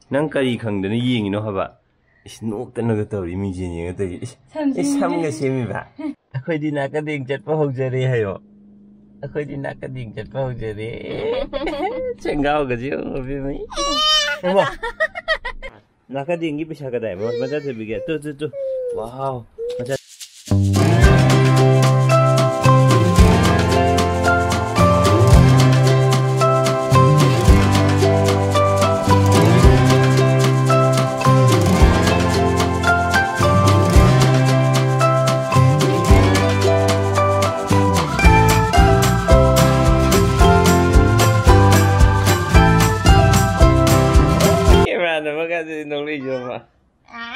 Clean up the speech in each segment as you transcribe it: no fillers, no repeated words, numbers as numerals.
Nang kari khang dana yeng no haba. Is nok tan ga tawri mi jin yeng ta is sam ga semi ba. Akhoi di na ka ding chat pa hok jare hayo. Akhoi di na ka ding chat pa hok jare. Chengao ga ji bi mi. Mo. Na ka ding gi pisa ka dai mo ma ja the bi ge tu. Wow.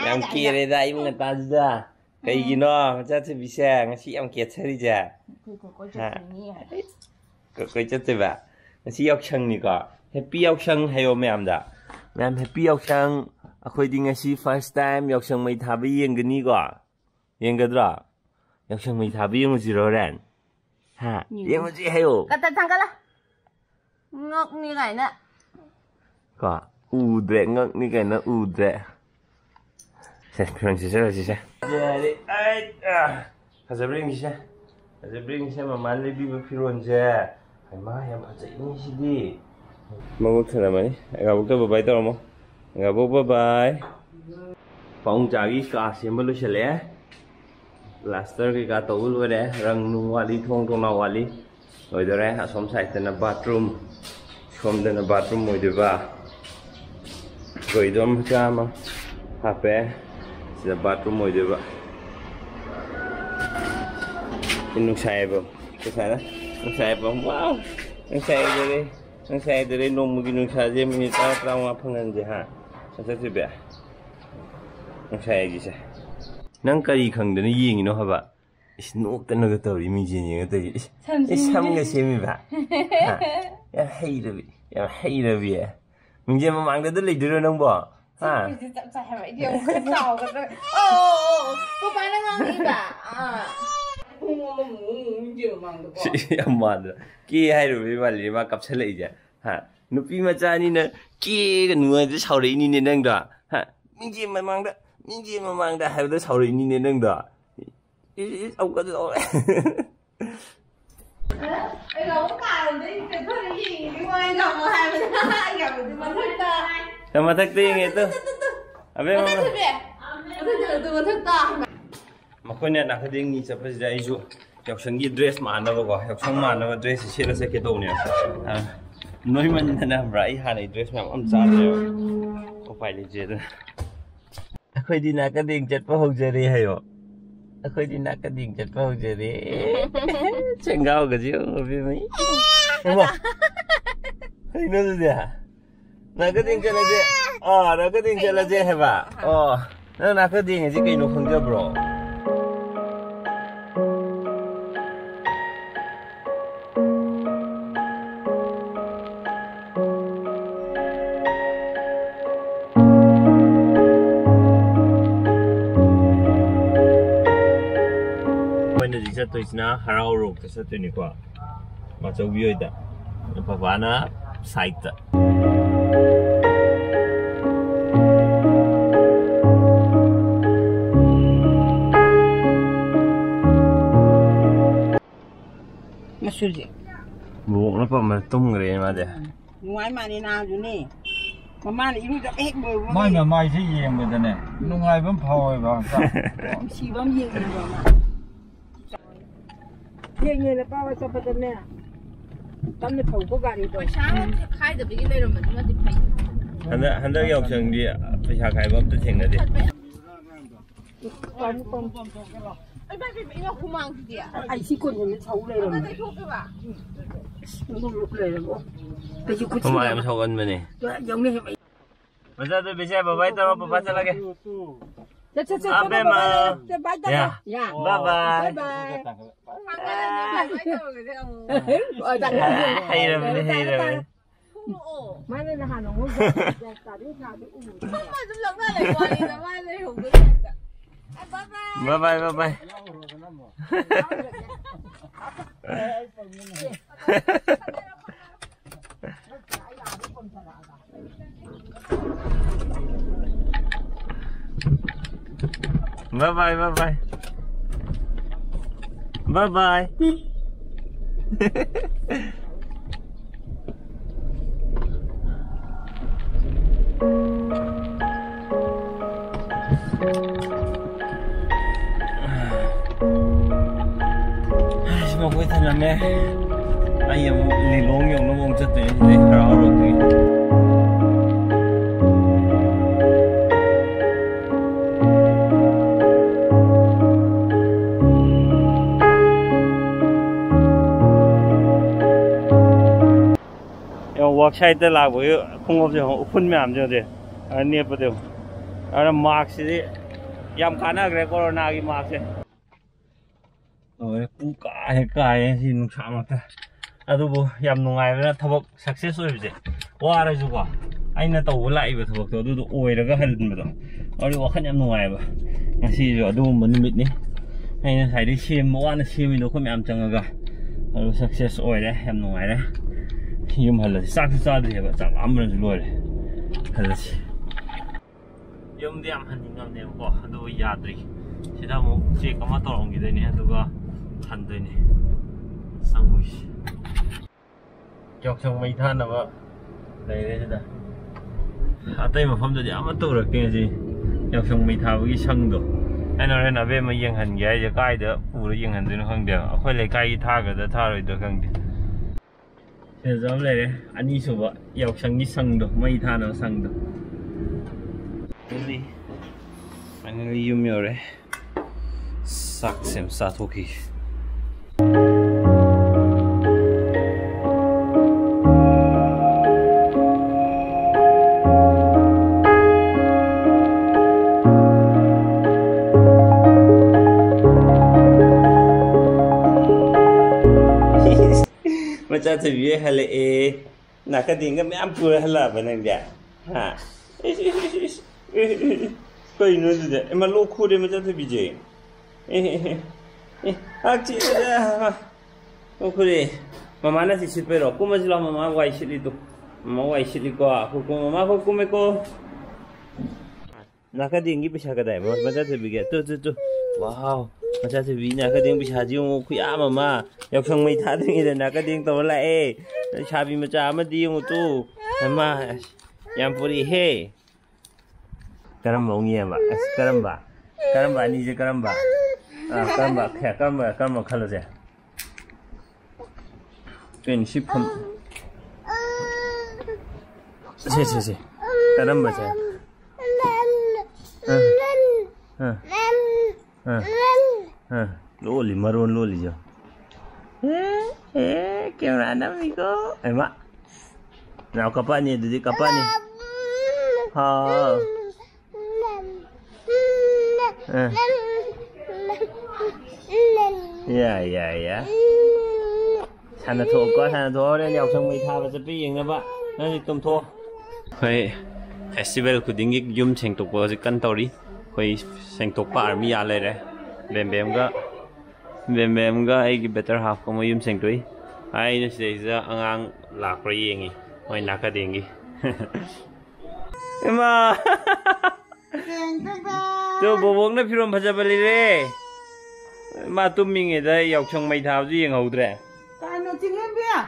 Yang kira dah ibu ngata sudah. Kayak gini, macam tu bisa ngasih yang kira cari je. Kau cakap apa? Ngasih auction ni kau. Happy auction hayo macam dah. Macam happy auction. Aku ini ngasih first time auction mai thabi yang gini kau. Yang kedua, auction mai thabi yang mesti orang. Ha, yang mesti hayo. Kata tanggal lah. Ngok ni kan nak. Kau, udre ngok ni kan nak udre. Saya bring sisa. Jadi, saya bring sisa mama lebih berfirman je. Mama yang macam ini sih di. Mau ke mana ni? Agak buka bye tu mau. Agak buka bye. Phong cari kasih malu sila. Plaster kita tahu lu deh. Rang nuwali thong nawali. Oi deh, asom saya tena bathroom. Som tena bathroom oi deh ba. Oi dom macam apa? Sa bathroom mo diba? Inung saya ba? Kesana? Nung saya ba? Wow! Nung saya dere nung mungkin nung saya je minta terang apa ngan je ha? Sasa tu ba? Nung saya gisa. Nang kari khang dana yeng no haba. Is nok tan ga tawri mi je ni ga ta is sam ga semi ba. Ha. Ya hei da bi. Ming je mamang da le dero nang ba. À. Mad. Ki hai rồi mà liền mà cặp xe lại chứ. Ha. Nupi macam ni na ki cái nuôi cái sau đấy ni nên đang đó. Ha. Mình chỉ mà mang đó hai đứa sau đấy ni nên đang đó. Ông có rồi. Bây giờ cũng cài đấy, cái gì cái ngoài dòng mà hai mình gặp được mà thích ta. Sama tak tinggi itu. Apa yang? Itu betul tak? Makanya nak keding ni siapa saja isu. Yang senggi dress mana bawa, yang sang mana dress siapa saja kita ni. Noi mana nak berai hari dress macam sahaja. Kau pilih je. Aku di nak keding cat pahok jari hayo. Aku di nak keding cat pahok jari. Cengau kerja, lebih ni. Apa? Ini tu dia. Nak keding jalan je. Oh, nak keding jalan je heba. Oh, nak keding je kau nak hangga bro. Mana di satu isna harau rok satu ni kuah. Macam view itu. Nampak mana site. Masuk. Bukan apa matum ngeri macam. Ngoài mà đi nào rồi nè. Mà đi lúc đó hết mười. Mai là mai thế gì em vậy nè. Lúc ngày vẫn phơi vào sao? Chỉ bấm gì rồi mà. Như là bao sao phải nè. Tắm được thầu có gà đi rồi. Sáng khai được cái này rồi mình nó đi phải. Hắn đã học trường đi, phải trả khai bấm tự thành là đi. Anh ba bị nó không mang gì à? Anh chỉ còn những xấu này rồi. Nó thấy thuốc cái bà. Nó không lúc này rồi. Không ai mà thâu ăn mà nè. Giống như vậy. Bây giờ tôi bị xe vào bay tao bắt chân lại. Abe mà. Ya. Bye bye. Bye bye. Hay rồi. Mai lên là Hà Nội. Cả đi thả đi. Không mà chúng lắm ra lại qua đi là mai lên hùng cái. Bye bye. Bye bye. Bye bye, bye bye. Bye bye. Mà cuối thân là mẹ anh em lì lố nhiều nó mong chất thế để hào rồi thì workshop là với không có gì họ phun mềm cho thế anh em bắt đầu anh mask gì yam khana cái corona cái mask ấy pu cái gì nó chạm mặt ta adubu yam nungai với thabok success rồi vậy qua rồi juga anh là tàu lại về thabok đó du oi rồi cái hình mà đó rồi wakhan yam nungai ba ngasi rồi du mình mít ní anh là thấy đi xem mỗi anh xem mình đâu có mềm chẳng ga rồi success oi đấy yam nungai đấy yum hal sak sa de ba chak am ran lo le hal si yum diam han ngam ne ko adu ya dri sida mo che kama to ong gi de ne adu ga han de ne sang mu shi chok chong mai than na ba dai de da atai ma pham de am to ra ke ji chok chong mai tha gi sang do ai no na be ma yeng han ge ja kai de pu de yeng han de no khang de khoi le kai tha ga de tha roi de khang de giờ giống này đấy anh đi số vợ dọc sang đi sang được mấy than nó sang được cái gì anh đi dùng nhiều đấy sắc xem sao thôi kì cha thì biết hay là là cái tiếng cái mấy ăn vừa hay là vậy này vậy hả cái nữa gì đấy em mà lô khu đây mà cha thì bị gì chị lô khu đây mama nó thì xịt về rồi cô mà chỉ lo mama quay xịt đi tụ mama quay xịt đi qua cô mama cô mấy cô là cái tiếng cái bị sao cái đấy mà cha thì bị cái tu wow Macam tu bina kadang bisa jiung kuya mama, yang kang mai thad ni dah nak kadang tu lah cabi macam apa dia tu, mama yang puri he, karamba ungi apa, karamba ni je karamba, karamba kalau je, kan sipun, si, karamba je, loli maron loli jo gimana Miko mak nào kapan ni jadi kapan ni ya sana thua đây nhậu xong mày tha và sẽ bị gì ba nó thì tôm thua hay festival của tiếng Việt zoom thành tục vào cái căn tàu đi hay thành tục par mi à đấy bem ga ai ki better half ko mo yum seng toi ai na sei za angang lak ra yengi oi naka dengi ema to bobong na phirom bhaja bali re ma tum mi nge da yok chong mai thau ji yeng hodre ka no chingem bia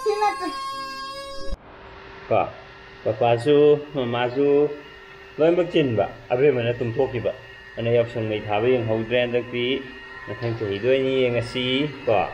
sina ka papa su mama su loi mak chin ba abe mana tum thok ki ba anh học xong ngày thả với hậu trend đặc tí là thành chỉ đôi như ngasi quả